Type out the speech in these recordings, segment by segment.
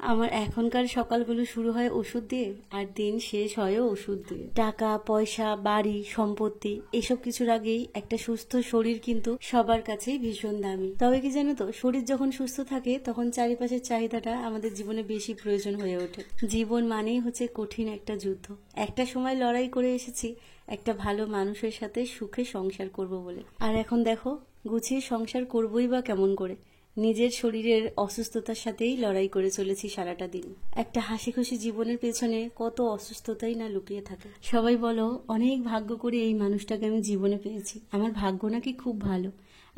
আমার এখনকার সকালগুলো শুরু হয় ওষুধ দিয়ে আর দিন শেষ হয়ও ওষুধ দিয়ে। টাকা পয়সা বাড়ি সম্পত্তি এসব কিছুর আগেই একটা সুস্থ শরীর কিন্তু সবার কাছেই ভীষণ দামি। তবে কি জানো তো, শরীর যখন সুস্থ থাকে তখন চারিপাশের চাহিদাটা আমাদের জীবনে বেশি প্রয়োজন হয়ে ওঠে। জীবন মানেই হচ্ছে কঠিন একটা যুদ্ধ। একটা সময় লড়াই করে এসেছি একটা ভালো মানুষের সাথে সুখে সংসার করব বলে, আর এখন দেখো গুছিয়ে সংসার করবই বা কেমন করে। নিজের শরীরের অসুস্থতার সাথেই লড়াই করে চলেছি সারাটা দিন। একটা হাসি খুশি জীবনের পেছনে কত অসুস্থতাই না লুকিয়ে থাকে। সবাই বলো অনেক ভাগ্য করে এই মানুষটাকে আমি জীবনে পেয়েছি, আমার ভাগ্য নাকি খুব ভালো।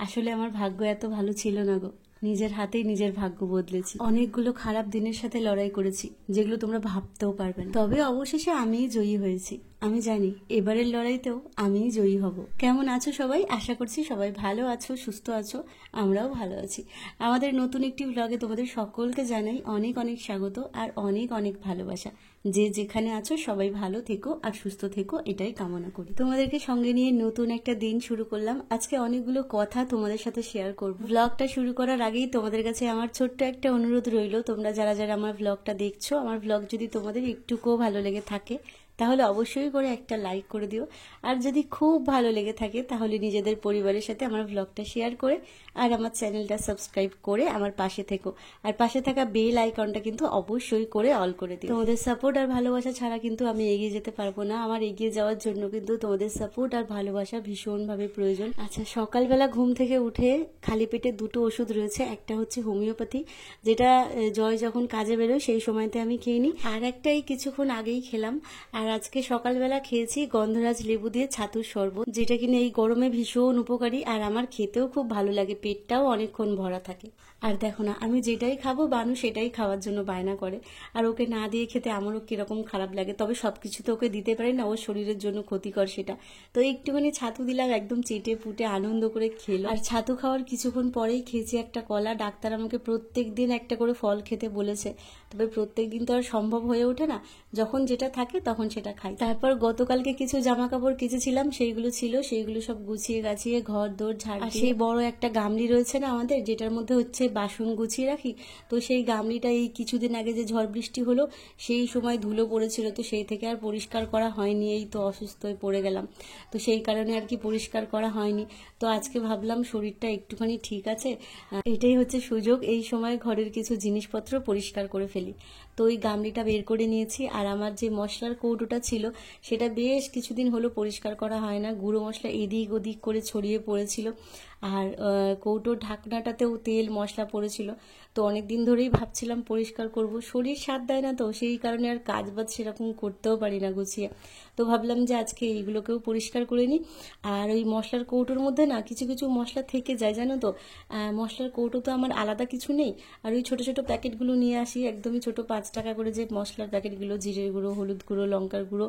আসলে আমার ভাগ্য এত ভালো ছিল না গো, নিজের হাতেই নিজের ভাগ্য বদলেছি। অনেকগুলো খারাপ দিনের সাথে লড়াই করেছি যেগুলো তোমরা ভাবতেও পারবে না, তবে অবশেষে আমিই জয়ী হয়েছি। আমি জানি এবারের লড়াইতেও আমিই জয়ী হব। কেমন আছো সবাই? আশা করছি সবাই ভালো আছো, সুস্থ আছো। আমরাও ভালো আছি। আমাদের নতুন একটি ব্লগে তোমাদের সকলকে জানাই অনেক অনেক স্বাগত আর অনেক অনেক ভালোবাসা। যে যেখানে আছো সবাই ভালো থেকো আর সুস্থ থেকো, এটাই কামনা করি। তোমাদেরকে সঙ্গে নিয়ে নতুন একটা দিন শুরু করলাম। আজকে অনেকগুলো কথা তোমাদের সাথে শেয়ার করব। ব্লগটা শুরু করার আগেই তোমাদের কাছে আমার ছোট্ট একটা অনুরোধ রইল, তোমরা যারা যারা আমার ব্লগটা দেখছো, আমার ব্লগ যদি তোমাদের একটুকুও ভালো লেগে থাকে তাহলে অবশ্যই করে একটা লাইক করে দিও। আর যদি খুব ভালো লেগে থাকে তাহলে নিজেদের পরিবারের সাথে আমার ব্লগটা শেয়ার করে আর আমার চ্যানেলটা সাবস্ক্রাইব করে আমার পাশে থেকো। আর পাশে থাকা বেল আইকনটা কিন্তু অবশ্যই করে অল করে দিও। তোমাদের সাপোর্ট আর ভালোবাসা ছাড়া কিন্তু আমি এগিয়ে যেতে পারবো না। আমার এগিয়ে যাওয়ার জন্য কিন্তু তোমাদের সাপোর্ট আর ভালোবাসা ভীষণভাবে প্রয়োজন। আচ্ছা, সকালবেলা ঘুম থেকে উঠে খালি পেটে দুটো ওষুধ রয়েছে। একটা হচ্ছে হোমিওপ্যাথি, যেটা জয় যখন কাজে বেরোয় সেই সময়তে আমি খেয়ে নিই, আর একটাই কিছুক্ষণ আগেই খেলাম। আর আজকে সকালবেলা খেয়েছি গন্ধরাজ লেবু দিয়ে ছাতুর শরবত, যেটা কিনা এই গরমে ভীষণ উপকারী আর আমার খেতেও খুব ভালো লাগে, পেটটাও অনেকক্ষণ ভরা থাকে। আর দেখো না, আমি যেটাই খাবো বানু সেটাই খাওয়ার জন্য বায়না করে, আর ওকে না দিয়ে খেতে আমারও কিরকম খারাপ লাগে। তবে সবকিছু তো ওকে দিতে পারি না, ওর শরীরের জন্য ক্ষতিকর সেটা। তো একটুখানি ছাতু দিলাম, একদম চেটে পুটে আনন্দ করে খেলো। আর ছাতু খাওয়ার কিছুক্ষণ পরেই খেয়েছি একটা কলা। ডাক্তার আমাকে প্রত্যেক দিন একটা করে ফল খেতে বলেছে, তবে প্রত্যেক দিন তো আর সম্ভব হয়ে ওঠে না, যখন যেটা থাকে তখন সেটা খাই। তারপর গতকালকে কিছু জামা কাপড় কেচেছিলাম, সেইগুলো সব গুছিয়ে গাছিয়ে ঘর দোর ঝাড়, সেই বড় একটা গামলি রয়েছে না আমাদের, যেটার মধ্যে হচ্ছে বাসন গুছিয়ে রাখি। তো সেই গামলিটা এই কিছুদিন আগে যে ঝড় বৃষ্টি হলো সেই সময় ধুলো পড়েছিল, তো সেই থেকে আর পরিষ্কার করা হয়নি। এই তো অসুস্থ হয়ে পড়ে গেলাম, তো সেই কারণে আর কি পরিষ্কার করা হয়নি। তো আজকে ভাবলাম শরীরটা একটুখানি ঠিক আছে, এটাই হচ্ছে সুযোগ, এই সময় ঘরের কিছু জিনিসপত্র পরিষ্কার করে ফেলি। তো ওই গামলিটা বের করে নিয়েছি। আর আমার যে মশলার কৌটোটা ছিল সেটা বেশ কিছুদিন হলো পরিষ্কার করা হয় না, গুঁড়ো মশলা এদিক ওদিক করে ছড়িয়ে পড়েছিল, আর কৌটোর ঢাকনাটাতেও তেল মশলা পড়েছিল। তো অনেক দিন ধরেই ভাবছিলাম পরিষ্কার করব, শরীর সাথ দেয় না, তো সেই কারণে আর কাজ বাজ সেরকম করতেও পারি না গুছিয়ে। তো ভাবলাম যে আজকে এইগুলোকেও পরিষ্কার করে নিই। আর ওই মশলার কৌটোর মধ্যে না কিছু কিছু মশলা থেকে যায় জানো তো, মশলার কৌটো তো আমার আলাদা কিছু নেই, আর ওই ছোট ছোট প্যাকেটগুলো নিয়ে আসি, একদমই ছোট 5 টাকা করে যে মশলার প্যাকেটগুলো, জিরের গুঁড়ো, হলুদ গুঁড়ো, লঙ্কার গুঁড়ো,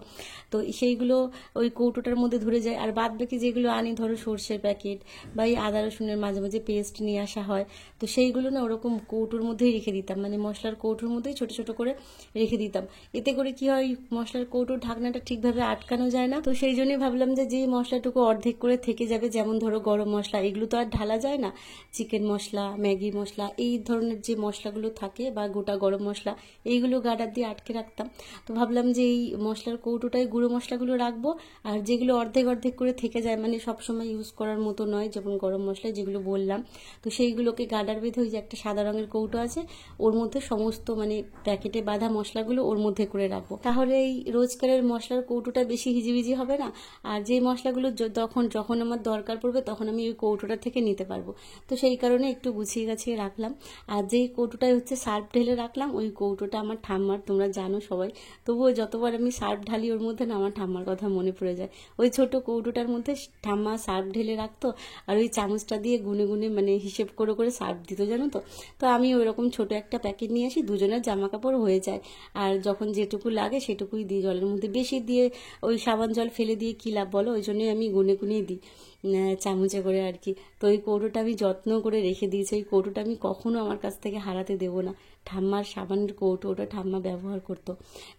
তো সেইগুলো ওই কৌটোটার মধ্যে ধরে যায়। আর বাদ বাকি যেগুলো আনি, ধরো সর্ষের প্যাকেট বা এই আদা রসুনের মাঝে মাঝে পেস্ট নিয়ে আসা হয়, তো সেইগুলো না ওরকম কৌটোর মধ্যেই রেখে দিতাম, মানে মশলার কৌটোর মধ্যেই ছোট ছোট করে রেখে দিতাম। এতে করে কি হয়, মশলার কৌটোর ঢাকনাটা ঠিকভাবে আটকানো যায় না। তো সেই জন্যই ভাবলাম যে যেই মশলাটুকু অর্ধেক করে থেকে যাবে, যেমন ধরো গরম মশলা, এগুলো তো আর ঢালা যায় না, চিকেন মশলা, ম্যাগি মশলা, এই ধরনের যে মশলাগুলো থাকে বা গোটা গরম মশলা, এইগুলো গার্ডার দিয়ে আটকে রাখতাম। তো ভাবলাম যে এই মশলার কৌটোটায় গুঁড়ো মশলাগুলো রাখবো, আর যেগুলো অর্ধেক অর্ধেক করে থেকে যায়, মানে সবসময় ইউজ করার মতো নয়, যেমন গরম মশলা যেগুলো বললাম, তো সেইগুলোকে গার্ডার বেঁধে ওই যে একটা সাদা রঙের কৌটো আছে ওর মধ্যে সমস্ত মানে প্যাকেটে বাঁধা মশলাগুলো ওর মধ্যে করে রাখবো। তাহলে এই রোজকারের মশলার কৌটোটা বেশি হিজিবিজি হবে না, আর যে মশলাগুলো যখন আমার দরকার পড়বে তখন আমি ওই কৌটোটা থেকে নিতে পারবো। তো সেই কারণে একটু গুছিয়ে গাছিয়ে রাখলাম। আর যেই কৌটোটায় হচ্ছে সার্ফ ঢেলে রাখলাম, ওই কৌটোটা আমার ঠাম্মার, তোমরা জানো সবাই, তবুও যতবার আমি সার্ফ ঢালি ওর মধ্যে না আমার ঠাম্মার কথা মনে পড়ে যায়। ওই ছোট কৌটোটার মধ্যে ঠাম্মা সার্ফ ঢেলে রাখতো, আর ওই চামচটা দিয়ে গুনে গুনে মানে হিসেব করে করে সার্ফ দিত জানো তো। তো আমি ওইরকম ছোট একটা প্যাকেট নিয়ে আসি, দুজনের জামা কাপড় হয়ে যায়, আর যখন যেটুকু লাগে সেটুকুই দিই জলের মধ্যে, বেশি দিয়ে ওই সাবান জল ফেলে দিয়ে কী লাভ বলো, ওই জন্যই আমি গুনে গুনেই দিই চামচে করে আর কি। তো ওই কৌটোটা আমি যত্ন করে রেখে দিয়েছি, ওই কৌটোটা আমি কখনো আমার কাছ থেকে হারাতে দেবো না। ঠাম্মার সাবানের কৌটো, ওটা ঠাম্মা ব্যবহার করতো।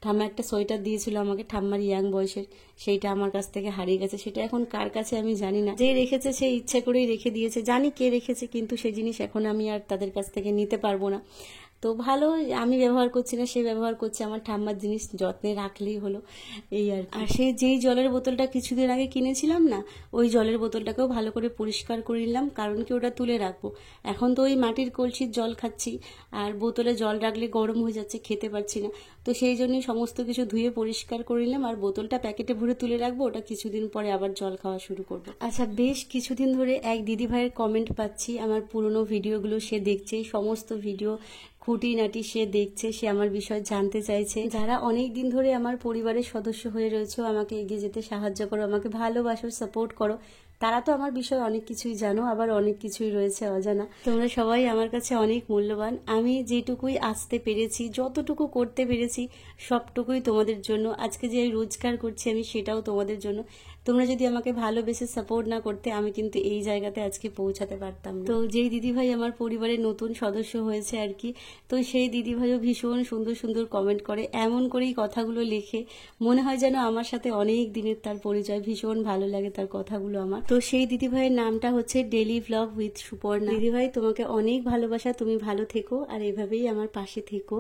ঠাম্মা একটা সোয়েটার দিয়েছিল আমাকে ঠাম্মার ইয়াং বয়সের, সেইটা আমার কাছ থেকে হারিয়ে গেছে, সেটা এখন কার কাছে আমি জানি না। যে রেখেছে সে ইচ্ছে করেই রেখে দিয়েছে, জানি কে রেখেছে, কিন্তু সেই জিনিস এখন আমি আর তাদের কাছ থেকে নিতে পারবো না। তো ভালো, আমি ব্যবহার করছি না, সে ব্যবহার করছে, আমার ঠাম্মার জিনিস যত্নে রাখলেই হলো, এই আর কি। আর সেই যেই জলের বোতলটা কিছুদিন আগে কিনেছিলাম না, ওই জলের বোতলটাকেও ভালো করে পরিষ্কার করে নিলাম, কারণ কি ওটা তুলে রাখবো। এখন তো ওই মাটির কলসির জল খাচ্ছি, আর বোতলে জল রাখলে গরম হয়ে যাচ্ছে, খেতে পারছি না। তো সেই জন্যই সমস্ত কিছু ধুয়ে পরিষ্কার করে নিলাম, আর বোতলটা প্যাকেটে ভরে তুলে রাখবো, ওটা কিছুদিন পরে আবার জল খাওয়া শুরু করবো। আচ্ছা, বেশ কিছুদিন ধরে এক দিদি ভাইয়ের কমেন্ট পাচ্ছি, আমার পুরনো ভিডিওগুলো সে দেখছে, সমস্ত ভিডিও খুঁটিনাটি সে দেখছে, সে আমার বিষয় জানতে চাইছে। যারা অনেক দিন ধরে আমার পরিবারের সদস্য হয়ে রয়েছে, আমাকে এগিয়ে যেতে সাহায্য করো, আমাকে ভালোবাসো, সাপোর্ট করো, তারা তো আমার বিষয়ে অনেক কিছুই জানো, আবার অনেক কিছুই রয়েছে অজানা। তোমরা সবাই আমার কাছে অনেক মূল্যবান। আমি যেটুকুই আসতে পেরেছি, যতটুকু করতে পেরেছি, সবটুকুই তোমাদের জন্য। আজকে যে রোজগার করছি আমি, সেটাও তোমাদের জন্য। তোমরা যদি আমাকে ভালোবেসে সাপোর্ট না করতে, আমি কিন্তু এই জায়গাতে আজকে পৌঁছাতে পারতাম না। তো যেই দিদিভাই আমার পরিবারের নতুন সদস্য হয়েছে আর কি, তো সেই দিদিভাইও ভীষণ সুন্দর সুন্দর কমেন্ট করে, এমন করেই কথাগুলো লেখে, মনে হয় যেন আমার সাথে অনেক দিনের তার পরিচয়। ভীষণ ভালো লাগে তার কথাগুলো আমার। তো সেই দিদিভাইয়ের নামটা হচ্ছে ডেলি ভ্লগ উইথ সুপর্ণা। দিদিভাই, তোমাকে অনেক ভালোবাসা, তুমি ভালো থেকো, আর এভাবেই আমার পাশে থেকো।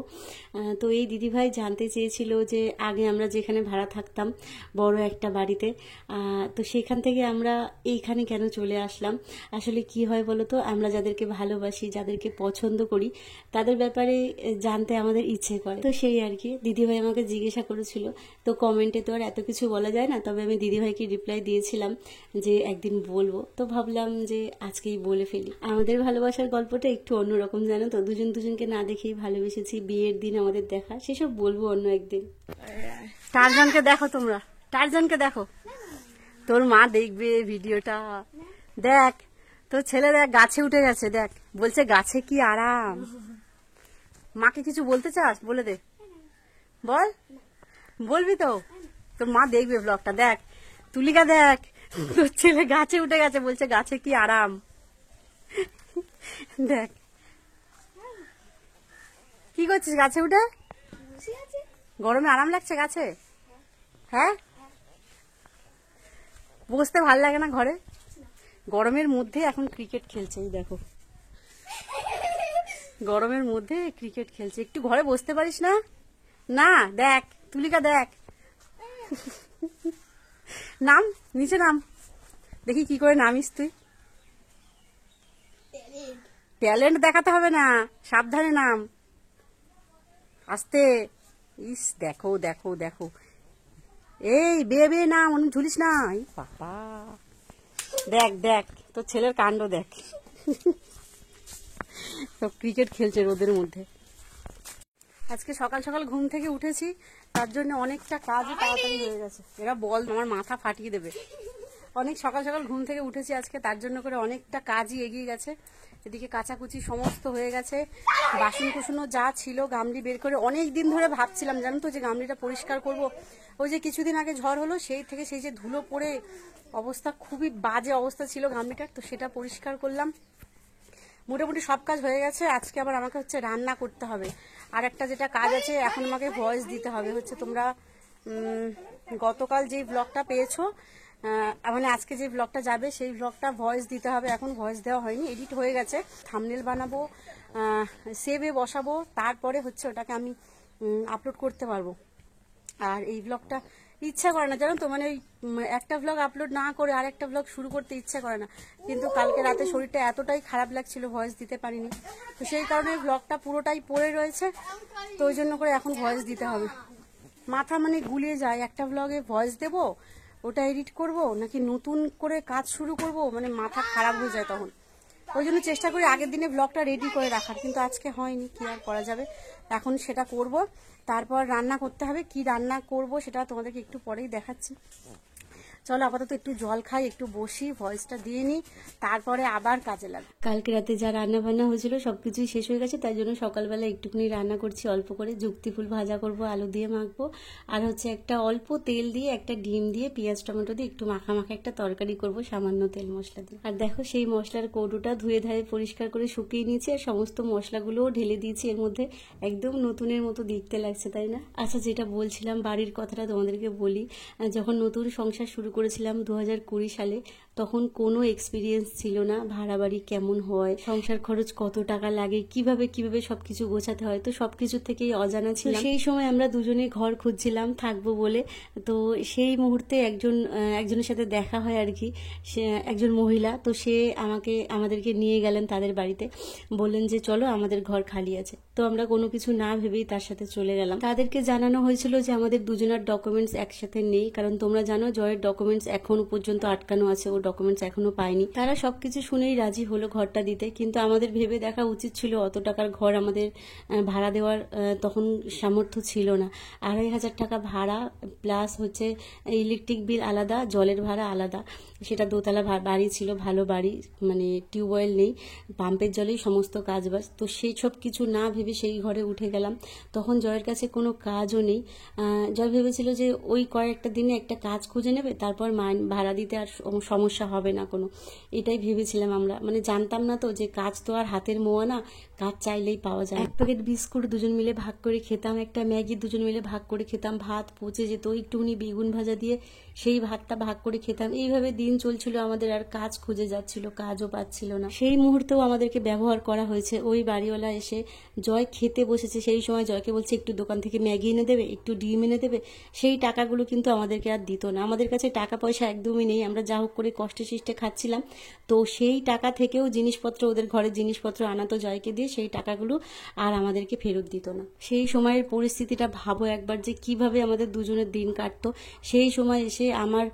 তো এই দিদিভাই জানতে চেয়েছিল যে আগে আমরা যেখানে ভাড়া থাকতাম, বড় একটা বাড়িতে, তো সেখান থেকে আমরা এইখানে কেন চলে আসলাম। আসলে কি হয় বলো তো, আমরা যাদেরকে ভালোবাসি, যাদেরকে পছন্দ করি, তাদের ব্যাপারে জানতে আমাদের ইচ্ছে করে। তো সেই আর কি, দিদিভাই আমাকে জিজ্ঞাসা করেছিল, তো কমেন্টে তো আর এত কিছু বলা যায় না, তবে আমি দিদিভাইকে রিপ্লাই দিয়েছিলাম যে একদিন বলবো। তো ভাবলাম যে আজকেই বলে ফেলি। আমাদের ভালোবাসার গল্পটা একটু অন্যরকম, জানো তো, দুজন দুজনকে না দেখেই ভালোবেসেছি, বিয়ের দিন আমাদের দেখা, সেসব বলবো অন্য একদিন। টারজানকে দেখো, তোমরা টারজানকে দেখো, তোর মা দেখবে ভিডিওটা। দেখ, তোর ছেলে দেখ গাছে উঠে গেছে, দেখ, বলছে গাছে কি আরাম। মাকে কিছু বলতে চাস? বলে দে, বল, বলবি তো? তোর মা দেখবে ব্লগটা, দেখ তুলিকা, দেখ তোর ছেলে গাছে উঠে গেছে, বলছে গাছে কি আরাম। দেখ কি করছিস গাছে উঠে? গরমে আরাম লাগছে গাছে? হ্যাঁ, বসতে ভাল লাগে না ঘরে? গরমের মধ্যে এখন ক্রিকেট খেলছে, এই দেখো, গরমের মধ্যে ক্রিকেট খেলছে। একটু ঘরে বসতে পারিস না? না, দেখ তুলিকা, দেখ, নাম, নিচে নাম, দেখি কি করে নামিস তুই। ট্যালেন্ট দেখাতে হবে না, সাবধানে নাম, আস্তে। ইস, দেখো দেখো দেখো, এই বেয়ে বেয়ে নাম, অনেক ঝুলিস না। বাবা, দেখ দেখ তোর ছেলের কাণ্ড দেখ, সব ক্রিকেট খেলছে রোদের মধ্যে। আজকে সকাল সকাল ঘুম থেকে উঠেছি, তার জন্য অনেকটা কাজই তাড়াতাড়ি হয়ে গেছে। এরা বল আমার মাথা ফাটিয়ে দেবে। অনেক সকাল সকাল ঘুম থেকে উঠেছি আজকে, তার জন্য করে অনেকটা কাজই এগিয়ে গেছে। এদিকে কাচাকুচি সমস্ত হয়ে গেছে, বাসন কুসনও যা ছিল গামলি বের করে, অনেক দিন ধরে ভাবছিলাম জানো তো যে গামলিটা পরিষ্কার করব। ওই যে কিছুদিন আগে ঝড় হলো, সেই থেকে সেই যে ধুলো পড়ে অবস্থা, খুবই বাজে অবস্থা ছিল গামলিটার, তো সেটা পরিষ্কার করলাম। মোটামুটি সব কাজ হয়ে গেছে। আজকে আবার আমাকে হচ্ছে রান্না করতে হবে, আর একটা যেটা কাজ আছে, এখন আমাকে ভয়েস দিতে হবে। হচ্ছে তোমরা গতকাল যেই ব্লগটা পেয়েছো, মানে আজকে যে ব্লগটা যাবে সেই ব্লগটা ভয়েস দিতে হবে। এখন ভয়েস দেওয়া হয়নি, এডিট হয়ে গেছে। থাম্বনেল বানাবো, সেভে বসাবো, তারপরে হচ্ছে ওটাকে আমি আপলোড করতে পারবো। আর এই ব্লগটা ইচ্ছা করে না জানো তো, মানে ওই একটা ব্লগ আপলোড না করে আর একটা ব্লগ শুরু করতে ইচ্ছা করে না, কিন্তু কালকে রাতে শরীরটা এতটাই খারাপ লাগছিল, ভয়েস দিতে পারিনি। তো সেই কারণে ব্লগটা পুরোটাই পড়ে রয়েছে, তো ওই জন্য করে এখন ভয়েস দিতে হবে। মাথা মানে গুলিয়ে যায়, একটা ব্লগে ভয়েস দেবো, ওটা এডিট করব নাকি নতুন করে কাজ শুরু করব, মানে মাথা খারাপ হয়ে যায় তখন। ওই জন্য চেষ্টা করি আগের দিনে ব্লগটা রেডি করে রাখার, কিন্তু আজকে হয়নি, কি আর করা যাবে। এখন সেটা করব, তারপর রান্না করতে হবে। কি রান্না করব সেটা তোমাদেরকে একটু পরেই দেখাচ্ছি। চলো আপাতত একটু জল খাই, একটু বসি, ভয়েসটা দিয়ে নিই, তারপরে আবার কাজে লাগবে। কালকে রাতে যা রান্না বান্না হয়েছিল সবকিছুই শেষ হয়ে গেছে, তাই জন্য সকালবেলা একটুখানি রান্না করছি অল্প করে। যুক্তি ফুল ভাজা করব, আলু দিয়ে মাখবো, আর হচ্ছে একটা অল্প তেল দিয়ে, একটা ডিম দিয়ে, পেঁয়াজ টমেটো দিয়ে একটু মাখা মাখা একটা তরকারি করব সামান্য তেল মশলা দিয়ে। আর দেখো সেই মশলার কৌটোটা ধুয়ে ধায়ে পরিষ্কার করে শুকিয়ে নিয়েছি, আর সমস্ত মশলাগুলোও ঢেলে দিয়েছি এর মধ্যে। একদম নতুনের মতো দেখতে লাগছে, তাই না? আচ্ছা, যেটা বলছিলাম বাড়ির কথাটা তোমাদেরকে বলি। যখন নতুন সংসার শুরু করেছিলাম 2020 সালে, তখন কোনো এক্সপিরিয়েন্স ছিল না ভাড়া বাড়ি কেমন হয়, সংসার খরচ কত টাকা লাগে, কিভাবে কিভাবে সবকিছু গোছাতে হয়, তো সবকিছু থেকেই অজানা ছিল। সেই সময় আমরা দুজনে ঘর খুঁজছিলাম থাকবো বলে। তো সেই মুহূর্তে একজনের সাথে দেখা হয় আর কি, সে একজন মহিলা। তো সে আমাদেরকে নিয়ে গেলেন তাদের বাড়িতে, বললেন যে চলো আমাদের ঘর খালি আছে। তো আমরা কোনো কিছু না ভেবেই তার সাথে চলে গেলাম। তাদেরকে জানানো হয়েছিল যে আমাদের দুজনের ডকুমেন্টস একসাথে নেই, কারণ তোমরা জানো জয়ের ডকুমেন্টস এখনো পর্যন্ত আটকানো আছে, ও ডকুমেন্টস এখনো পায়নি। তারা সবকিছু শুনেই রাজি হলো ঘরটা দিতে, কিন্তু আমাদের ভেবে দেখা উচিত ছিল অত টাকার ঘর আমাদের ভাড়া দেওয়ার তখন সামর্থ্য ছিল না। 2500 টাকা ভাড়া প্লাস হচ্ছে ইলেকট্রিক বিল আলাদা, জলের ভাড়া আলাদা। সেটা দোতলা বাড়ি ছিল, ভালো বাড়ি, মানে টিউবওয়েল নেই, পাম্পের জলেই সমস্ত কাজবাজ। তো সেই সব কিছু না ভেবে সেই ঘরে উঠে গেলাম। তখন জয়ের কাছে কোনো কাজও নেই। জয় ভেবেছিল যে ওই কয়েকটা দিনে একটা কাজ খুঁজে নেবে, তারপর ভাড়া দিতে আর সমস্যা হবে না কোনো, এটাই ভেবেছিলাম আমরা। মানে জানতাম না তো যে কাজ তো আর হাতের মোয়া না, কাজ চাইলেই পাওয়া যায়। এক প্যাকেট বিস্কুট দুজন মিলে ভাগ করে খেতাম, একটা ম্যাগি দুজন মিলে ভাগ করে খেতাম, ভাত পচে যেত, একটুখানি বেগুন ভাজা দিয়ে সেই ভাতটা ভাগ করে খেতাম। এইভাবে দিন চলছিল আমাদের, আর কাজ খুঁজে যাচ্ছিল, কাজও পাচ্ছিল না। সেই মুহূর্তেও আমাদেরকে ব্যবহার করা হয়েছে। ওই বাড়িওয়ালা এসে জয় খেতে বসেছে, সেই সময় জয়কে বলছে একটু দোকান থেকে ম্যাগি এনে দেবে, একটু ডিম এনে দেবে। সেই টাকাগুলো কিন্তু আমাদেরকে আর দিত না, আমাদের কাছে টাকা পয়সা একদমই নেই, আমরা যা হোক করে কষ্টে সৃষ্টে খাচ্ছিলাম। তো সেই টাকা থেকেও জিনিসপত্র, ওদের ঘরের জিনিসপত্র আনাতো জয়কে দিয়ে, সেই টাকাগুলো আর আমাদেরকে ফেরত দিত না। সেই সময়ের পরিস্থিতিটা ভাবো একবার, যে কিভাবে আমাদের দুজনের দিন কাটতো। সেই সময় এসে আমার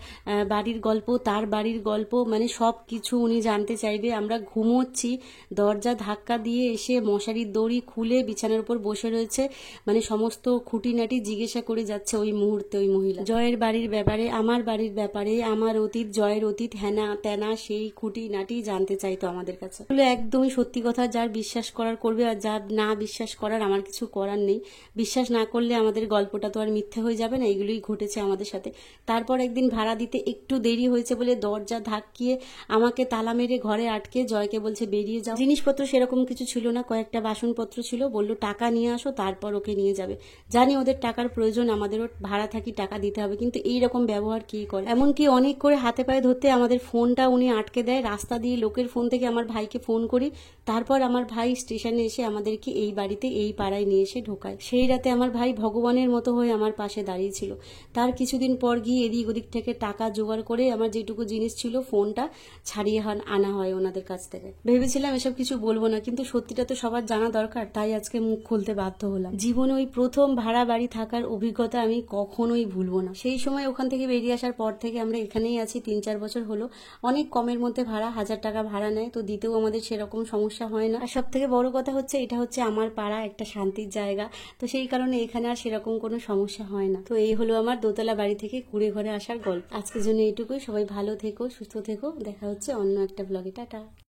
বাড়ির গল্প, তার বাড়ির গল্প, মানে সব কিছু উনি জানতে চাইবে। আমরা ঘুমোচ্ছি, দরজা ধাক্কা দিয়ে এসে মশারির দড়ি খুলে বিছানার উপর বসে রয়েছে, মানে সমস্ত খুঁটিনাটি জিজ্ঞাসা করে যাচ্ছে ওই মুহূর্তে ওই মহিলা। জয়ের বাড়ির ব্যাপারে, আমার বাড়ির ব্যাপারে, আমার অতীত, জয়ের অতীত, হ্যানা ত্যানা, সেই খুঁটিনাটি জানতে চাইতো আমাদের কাছে। এগুলো একদমই সত্যি কথা, যার বিশ্বাস করার করবে, আর যার না বিশ্বাস করার আমার কিছু করার নেই। বিশ্বাস না করলে আমাদের গল্পটা তো আর মিথ্যে হয়ে যাবে না, এগুলোই ঘটেছে আমাদের সাথে। তারপর একদিন ভাড়া দিতে একটু দেরি হয়েছে বলে দরজা ধাক্কিয়ে আমাকে তালা মেরে ঘরে আটকে জয়কে বলছে বেরিয়ে যাও। জিনিসপত্র সেরকম কিছু ছিল না, কয়েকটা বাসনপত্র ছিল, বললো টাকা নিয়ে আসো তারপর ওকে নিয়ে যাবে। জানি ওদের টাকার প্রয়োজন, আমাদেরও ভাড়া থাকি টাকা দিতে হবে, কিন্তু এইরকম ব্যবহার কি করে। এমনকি অনেক করে হাতে পায়ে ধরতে আমাদের ফোনটা উনি আটকে দেয়, রাস্তা দিয়ে লোকের ফোন থেকে আমার ভাইকে ফোন করি, তারপর আমার ভাই স্টেশনে এসে আমাদেরকে এই বাড়িতে, এই পাড়ায় নিয়ে এসে ঢোকায়। সেই রাতে আমার ভাই ভগবানের মতো হয়ে আমার পাশে দাঁড়িয়েছিল। তার কিছুদিন পর গিয়ে এদিক ওদিক থেকে টাকা জোগাড় করে আমার যেটুকু জিনিস ছিল ফোনটা ছাড়িয়ে আনা হয় ওনাদের কাছ থেকে। ভেবেছিলাম এসব কিছু বলবো না, কিন্তু সত্যিটা তো সবার জানা দরকার, তাই আজকে মুখ খুলতে বাধ্য হলাম। জীবনে ওই প্রথম ভাড়া বাড়ি থাকার অভিজ্ঞতা আমি কখনোই ভুলবো না। সেই সময় ওখান থেকে বেরিয়ে আসার পর থেকে আমরা এখানেই আছি, 3-4 বছর হলো। অনেক কমের মধ্যে ভাড়া, 1000 টাকা ভাড়া নেয়, তো দিতেও আমাদের সেরকম সমস্যা হয় না। আর সব থেকে বড় কথা হচ্ছে এটা হচ্ছে আমার পাড়া, একটা শান্তির জায়গা, তো সেই কারণে এখানে আর সেরকম কোনো সমস্যা হয় না। তো এই হলো আমার দোতলা বাড়ি থেকে কুড়ে ঘরে আসার গল্প। আজকের জন্য এইটুকুই। সবাই ভালো থেকো, সুস্থ থেকো, দেখা হচ্ছে অন্য একটা ব্লগে। টাটা।